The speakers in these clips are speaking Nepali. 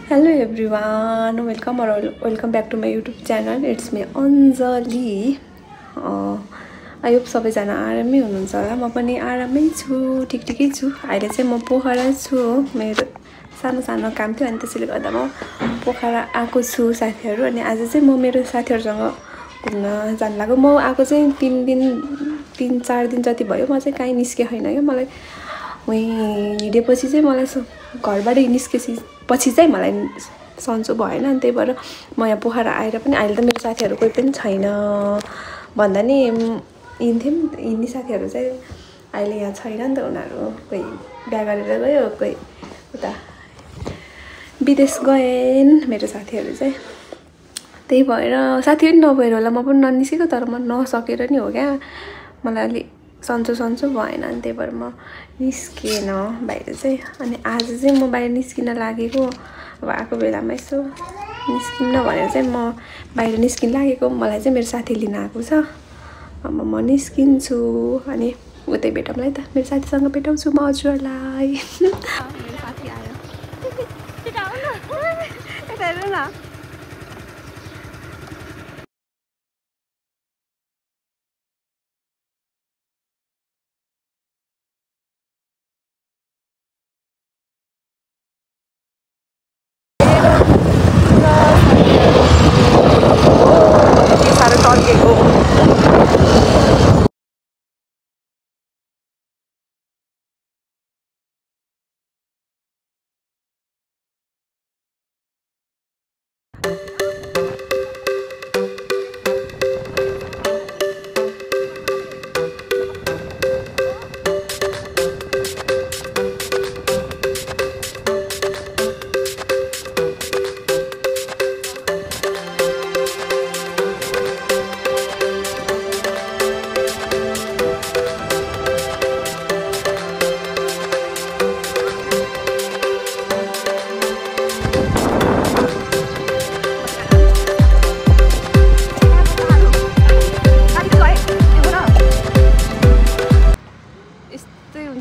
Hello everyone, welcome back to my YouTube channel. It's me Anjali. I hope सबैजना आरामै हुनुहुन्छ होला. म पनि आरामै छु, ठिकै छु. अहिले चाहिँ म पोखरा छु. मेरो सानो काम थियो अनि त्यसैले गर्दा म पोखरा आएको छु साथीहरु. अनि आज चाहिँ म मेरो साथीहरुसँग घुम्न जान लाग्यो. म आएको चाहिँ 3-4 दिन जति भयो. म चाहिँ कहीँ निस्के हैन के मलाई वही हिडेपछि चाहिँ मलाई घरबाट निस्केपछि चाहिँ मलाई सन्चो भएन अनि त्यही भएर म यहाँ पोखरा आएर पनि अहिले त मेरो साथीहरु कोही पनि छैन भन्दा नि हिँड्ने साथीहरु चाहिँ अहिले यहाँ छैन नि त उनीहरु कोही बिहे गरेर गयो कोही उता विदेश गएन मेरो साथीहरु चाहिँ त्यही भएर साथीहरु नभएर होला म पनि ननिस्केको तर म नसकेर नि हो क्या मलाई अलि सन्चो भएन अनि त्यही भएर म निस्केन बाहिर चाहिँ अनि आज चाहिँ म बाहिर निस्किन लागेको अब आएको बेलामा यसो निस्किन्न भनेर चाहिँ म बाहिर निस्किन लागेको मलाई चाहिँ मेरो साथी लिन आएको छ अब म निस्किन्छु अनि उतै भेटौँला है त मेरो साथीसँग भेटाउँछु म हजुरलाई मेरो साथी आयो यता आउनु यता हेर्नु न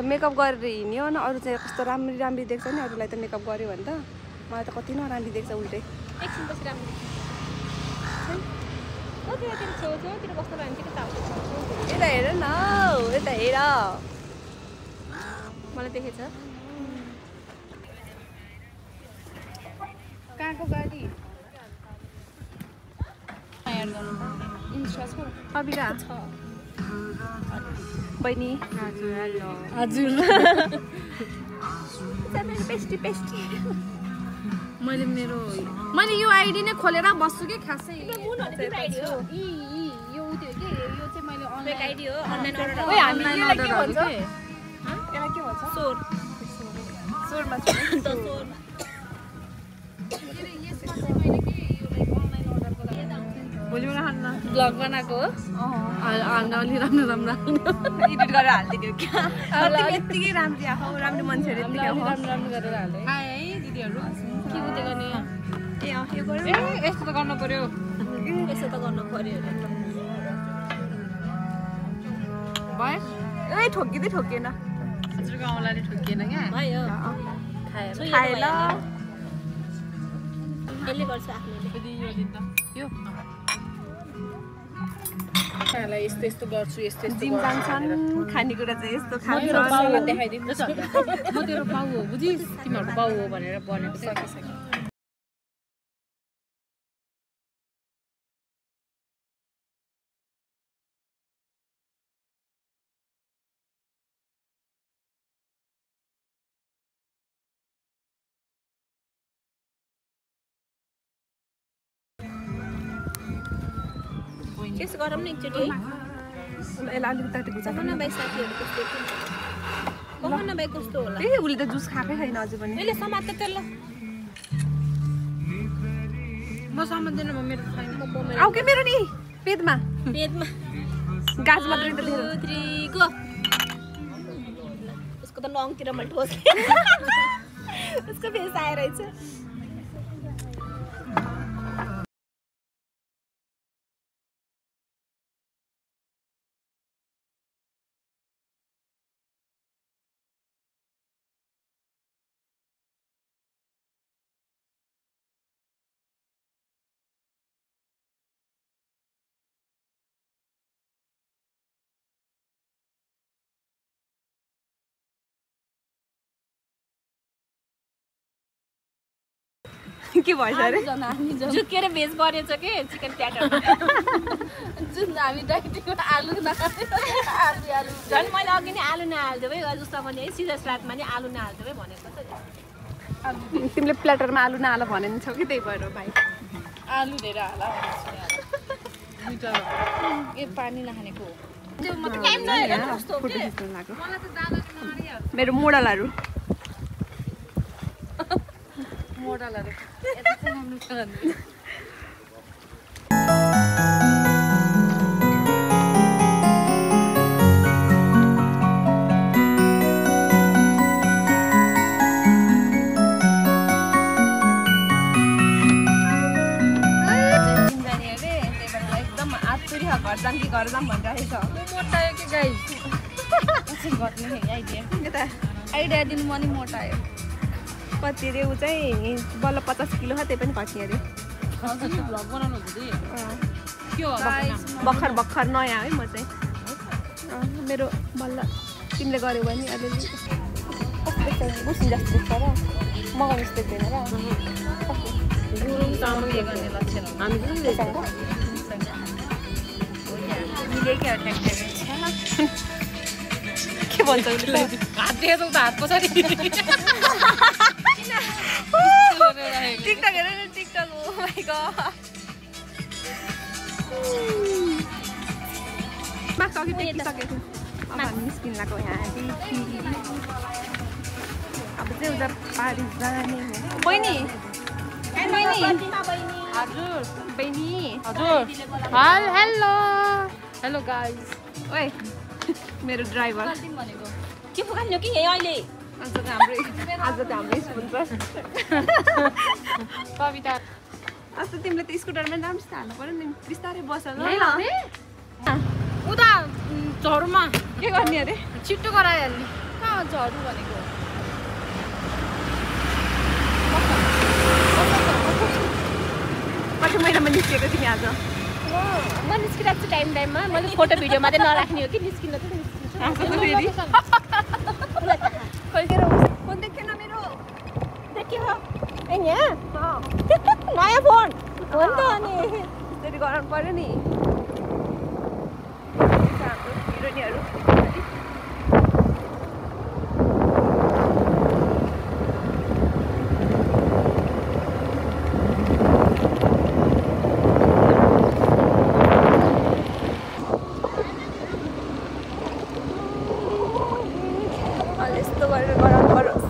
मेकअप गरेर हिँड्यो न अरु चाहिँ कस्तो राम्री देख्छ नि अरुलाई त मेकअप गर्यो भने त मलाई त कति नराम्री देख्छ उल्टै एकछिन पछि राम्रो ओके त्यो छेउतिर बस्न लान्छ के ताउ यता हेर न यता हेर मलाई देखेछ कहाँको गाडी यार गर्नु इन्स्टाको अबिरा छ बहिनी हजुर मैले यो आइडी नै खोलेर बस्छु के खासै यो चाहिँ मैले अनलाइन आइडी हो अनलाइन अर्डर ओइ हामीले के भन्छ यसलाई के भन्छ सोरमा छ त सोर भोलि मलाई हान्न ब्लग बनाएको हो हाल्न अलि राम्रो एडिट गरेर हाल्दिदियो क्या यतिकै राम्रो आफू राम्रो मान्छेहरू यतिकै राम्रो गरेर हाले आए है दिदीहरू के उते गर्ने ए यो गर्यो ए यस्तो त गर्नु पर्यो भयो ए ठोकिएन हजुरको औँलाले ठोकिएन क्या भयो खाए ल यसले गर्छ आफूले यो दिन त यो खानालाई यस्तो गर्छु यस्तो जिम जान्छन् खानेकुरा चाहिँ यस्तो खान्छ देखाइदिनु त म तेरो बाउ हो बुझिस तिमीहरुको बाउ हो भनेर भनेको सकिसक्यो त्यसो गरौँ न एकचोटि यसलाई अलिकति बुझाउन बाई साथीहरु कस्तो कमन बाई कस्तो होला ए उले त जुस खाकै छैन अझै पनि यसले समात त ल म समात्दैन म मेरो छैन आउ के मेरो नि पेटमा गाज मात्रै त 2 3 गो उसको त नङतिर म ठोस्के उसको फेस आएर रहेछ के भएछ अरे झुकेर भेज गरेछ के चिकन प्याटर जुन हामी डाइटिङमा आलु झन् मैले अघि नै आलु नहाल्थ्यो है जस्तो पनि है सिधा सलादमा नि आलु नहाल्थ्यो है भनेको त तिमीले प्लेटरमा आलु नहाल भनेको छौ कि त्यही भएर भाइ आलु धेरै हाला ए पानी नखानेको मेरो मोडलहरू घर जाम भनिरहेको छ मोटायो कि गाइस गर्नु आइडिया आइडिया दिनु मनी मोटायो कति अरे ऊ चाहिँ बल्ल 50 किलो त्यही पनि घट्ने अरे भ्लग बनाउनु भर्खर नयाँ है म चाहिँ मेरो बल्ल तिमीले गर्यौ भने अलिअलि बुझ्नु जस्तो देख्छ र मगाउनु जस्तो देख्दैन के भन्छ हात देख्छौ त हात पछाडि टिकटक हेर न टिकटक ओ माइ गॉड माक्स अघि टेकिसकेको अब हामी निस्किन लाग्यो यहाँ अब चाहिँ उता पारिस जाने बहिनी हजुर बहिनी हेलो गाइस ओए मेरो ड्राइभर के पुगाल्नु कि अहिले आज त हाम्रो स्पोन्सर कविता आज त तिमीले त स्कुटरमा राम्रोसित हाल्नु पर्यो नि बिस्तारै बस ल उता झरुमा के गर्ने अरे छिट्टो गराइहाल्ने कहाँ झरु भनेको कति महिनामा निस्केको तिमी आज म निस्किरहेको छु टाइममा मैले फोटो भिडियो मात्रै नराख्ने हो कि निस्किन त फोन देखेन मेरो देखियो नयाँ फोन हो नि त अनि त्यसरी गराउनु पर्यो नि हाम्रो हिरोइनहरू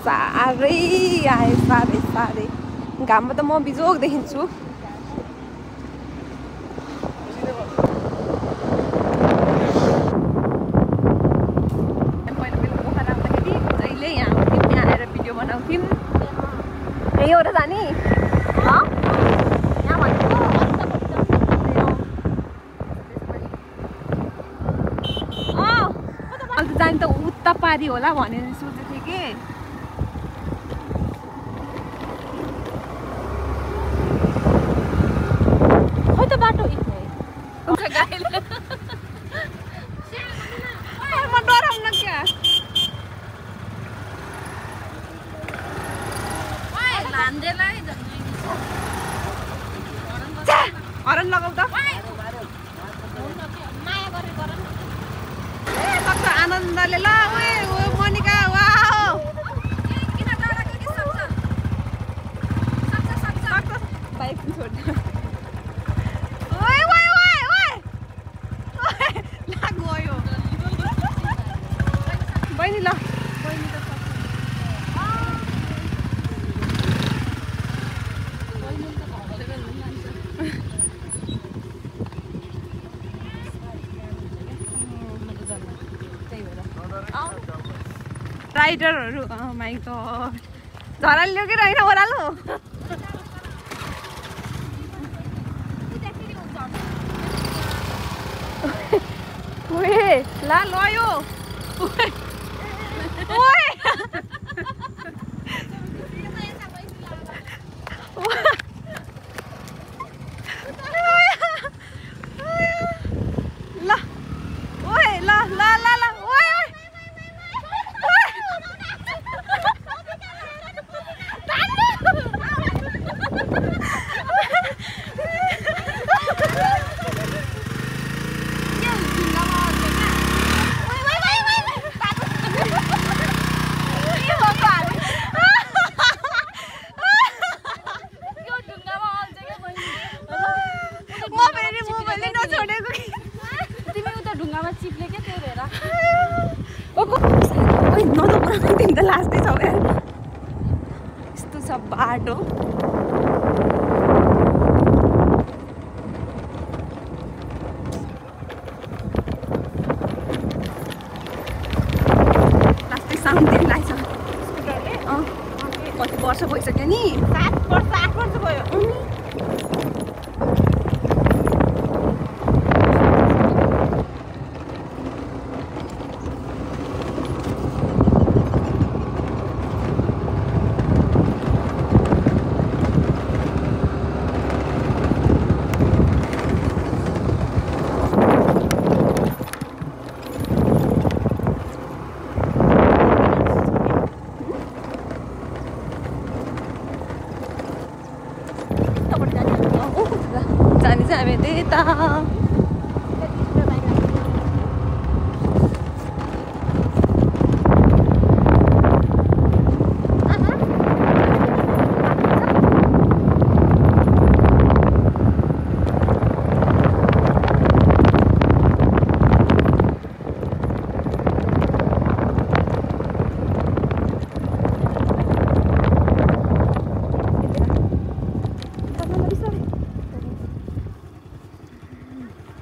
साह्रै आयो साह्रै घाममा त म बिजोग देखिन्छु पहिला पोखरा आउँदाखेरि जहिले यहाँ आउँथ्यौँ यहाँ आएर भिडियो बनाउँथ्यौँ यही हो र जाने अन्त जाने त उता पारी होला भनेर सोचेको थिएँ कि बाटो म डराउन क्या हरन लगाउ त आनन्दले ल मोनिका बाइक छोड्नु बहिनी ल राइडरहरू माइ गड झराले ल्यायो कि रहेन ओह्रालो ला लयो लास्टै छ यार यस्तो छ बाटो लास्टै साउन्ड दिन लाग्छ कति वर्ष भइसक्यो नि 7 वर्ष 8 वर्ष भयो जाने चाहिँ हामी त्यता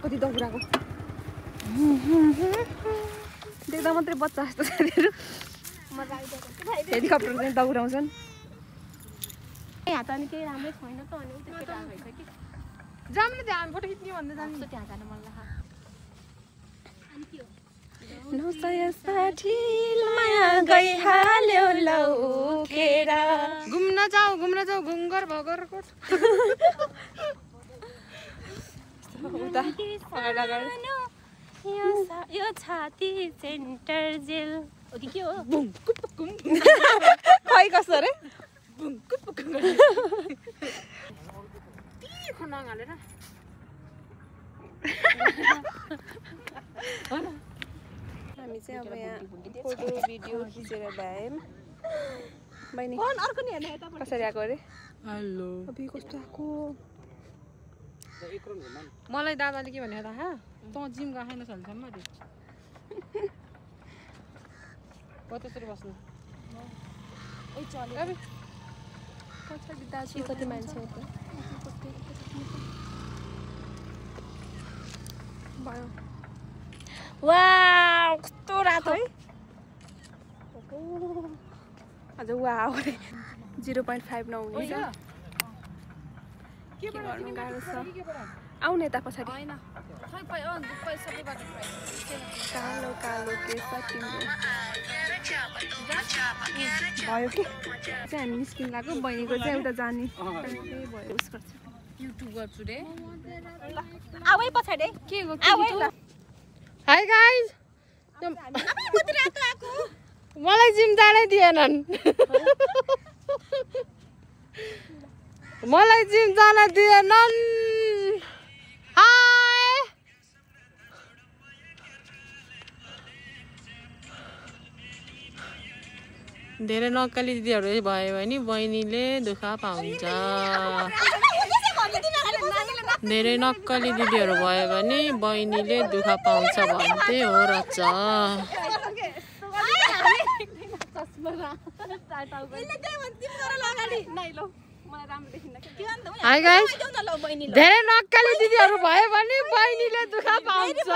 कति दौडाको देख्दा मात्रै बच्चा जस्तो छ हेलिकप्टर चाहिँ दौडाउँछन् यहाँ त अनि केही राम्रै छैन त अनि उता केटा भइछ कि जाम्ले त्यहाँ हामी फोटो खिच्ने भन्दै जान्छ त्यहाँ जान मन लाग्छ अनि के हो 960 माया गइहाल्यो लौकेर घुम्न जाऊ घुङ्गर भगरकोट उता अगाडि यो छाती सेन्टर जेल हो कि के हो खै कसो रे खनाङ हालेर हामी चाहिँ अब यहाँ फोटो भिडियो खिचेर भ्यायौँ बहिनी अर्को नि हेर्न यता कसरी आएको अरे हेलो अबि कस्तो आएको मलाई दादाले के भन्यो थाहा तँ जिम गएन सल्सम्म अरे कतसरी बस्नु ओइ चले अबे पछाडि दाजु कति मान्छे हो त भयो वाउ कस्तो रातो है अझ वाउ 0.5 नहुने छ के गर्नु गाह्रो छ आउने यता पछाडि कालो कालो के छ तिम्रो भयो कि चाहिँ हामी निस्किनु लाग्यो बहिनीको चाहिँ एउटा जाने भयो उस गर्छु युट्युब गर्छु रे आऊ पछाडि के गो आऊ हाई गाइस मलाई जिम जानै दिएनन् मलाई जिम जान दिएनन् हाय धेरै नक्कली दिदीहरू भयो भने बहिनीले दुःख पाउँछ धेरै नक्कली दिदीहरू भयो भने बहिनीले दुःख पाउँछ भन्थे हो रहेछ हाई गाइस धेरै नक्कली दिदीहरू भयो भने बहिनीले दुःख पाउँछ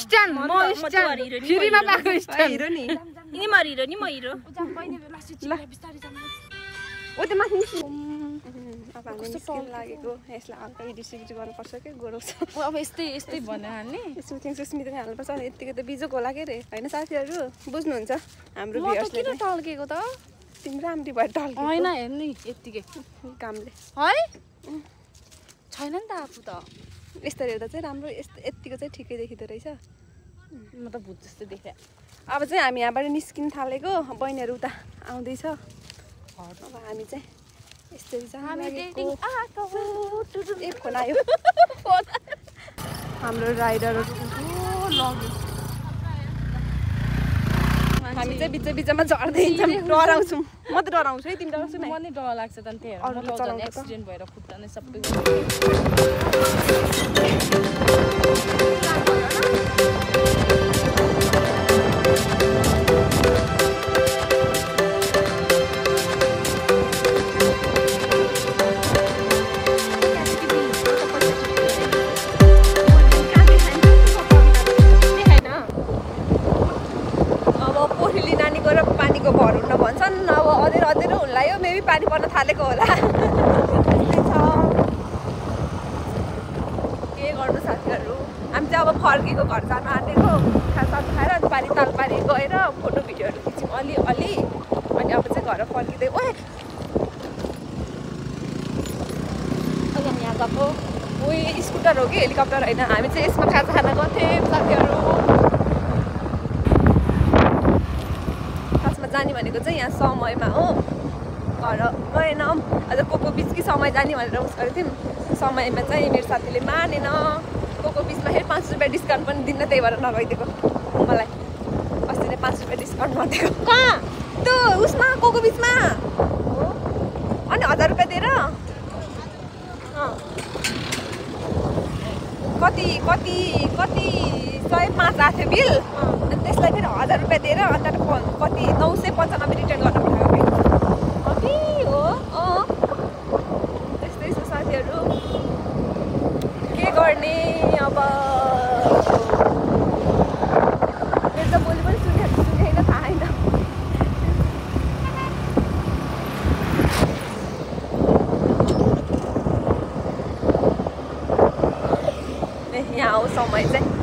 स्ट्यान्ड म स्ट्यान्ड फ्रीमा पाएको स्ट्यान्ड हिरो नि नि म हिरो नि म हिरो ओ त्यो माथि अब हामी निस्किनु लागेको यसलाई हल्का इडिसिट गर्नुपर्छ कि गोरो छ अब यस्तै यस्तै भन्ने हाल्ने सुटिङ सुस्मित पनि हाल्नुपर्छ अनि यत्तिकै त बिजोक होला के रे होइन साथीहरू बुझ्नुहुन्छ हाम्रो म त किन टल्केको त तिम्रो राम्री भएर टल्के होइन हेर्नु यत्तिकै कामले है छैन नि त आफू त यस्तो हेर्दा चाहिँ राम्रो यत्तिको चाहिँ ठिकै देखिँदो रहेछ म त भूत जस्तो देखेँ अब चाहिँ हामी यहाँबाट निस्किनु थालेको बहिनीहरू उता आउँदैछ अब हामी चाहिँ यसरी चाहिँ ए फोन आयो हाम्रो राइडरहरू लग्यो हामी चाहिँ बिच बिचमा झर्दै हिँड्छौँ डराउँछौँ म त डराउँछु है तिमी डराउँछु म नि डर लाग्छ त त्यही अरूले चलाउँदा त एक्सिडेन्ट भएर खुट्टा नै सबै न अब अँधेरो अँधेरो हुन लाग्यो मेबी पानी पर्न थालेको होला के गर्नु साथीहरू हामी चाहिँ अब फर्केको घर जान आँटेको खासा खाएर अनि पानी तालपारी गएर फोटो भिडियोहरू खिच्यौँ अलि अनि अब चाहिँ घर फर्किँदै ओए यहाँ गएको उयो स्कुटर हो कि हेलिकप्टर होइन हामी चाहिँ यसमा खाजा खाना गर्थ्यौँ साथीहरू खासमा जाने भनेको चाहिँ यहाँ समयमा हो घर गएनौँ अझ को बिचकी समय जाने भनेर उस गरेको थियौँ समयमा चाहिँ मेरो साथीले मानेन को बिचमा फेरि 5 रुपियाँ डिस्काउन्ट पनि दिन्न त्यही भएर नगइदिएको मलाई अस्ति नै 5 रुपियाँ डिस्काउन्ट गरिदिएको कहाँ त्यो उसमा को बिचमा अनि 1000 रुपियाँ दिएर कति 105 आएको थियो बिल अनि त्यसलाई फेरि 1000 रुपियाँ दिएर अन्त कति 995 रिटर्न गर्न पठाएको कि हो त्यस्तै छ साथीहरू के गर्ने अब मेरो त बोली पनि सुनेन थाहा छैन यहाँ हो समय चाहिँ